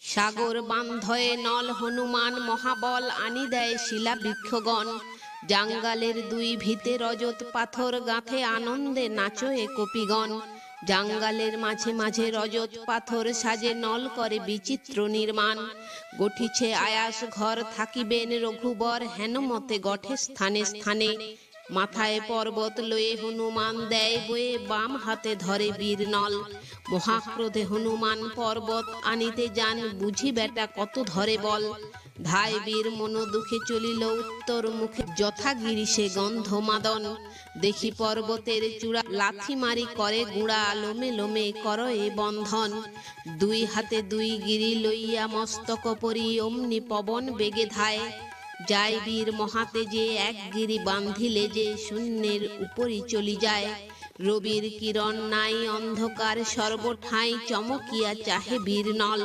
সাগর বান্ধয়ে নল হনুমান মহাবল আনি দেয় শিলা বৃক্ষগণ। জাঙ্গালের দুই ভিতে রজত পাথর গাঁথে আনন্দে নাচয়ে কপিগণ। জাঙ্গালের মাঝে মাঝে রজত পাথর সাজে নল করে বিচিত্র নির্মাণ। গঠিছে আয়াস ঘর থাকিবেন রঘুবর হেন মতে গঠে স্থানে স্থানে। মাথায় পর্বত লয়ে হনুমান দেয় বয়ে বাম হাতে ধরে বীর নল। মহাক্রোধে হনুমান পর্বত আনিতে যান বুঝি বেটা কত ধরে বল। ধায় বীর মন দুঃখে চলিল উত্তর মুখে যথা গিরিশে গন্ধ মাদন। দেখি পর্বতের চূড়া লাথি মারি করে গুড়া লোমে লোমে করয়ে বন্ধন। দুই হাতে দুই গিরি লইয়া মস্তক পরি অমনি পবন বেগে ধায়। যায় বীর মহাতেজে এক গিরি বান্ধিলে যে শূন্যের উপরি চলি যায়। রবির কিরণ নাই অন্ধকার সর্বঠাঁই চমকিয়া চাহে বীর নল।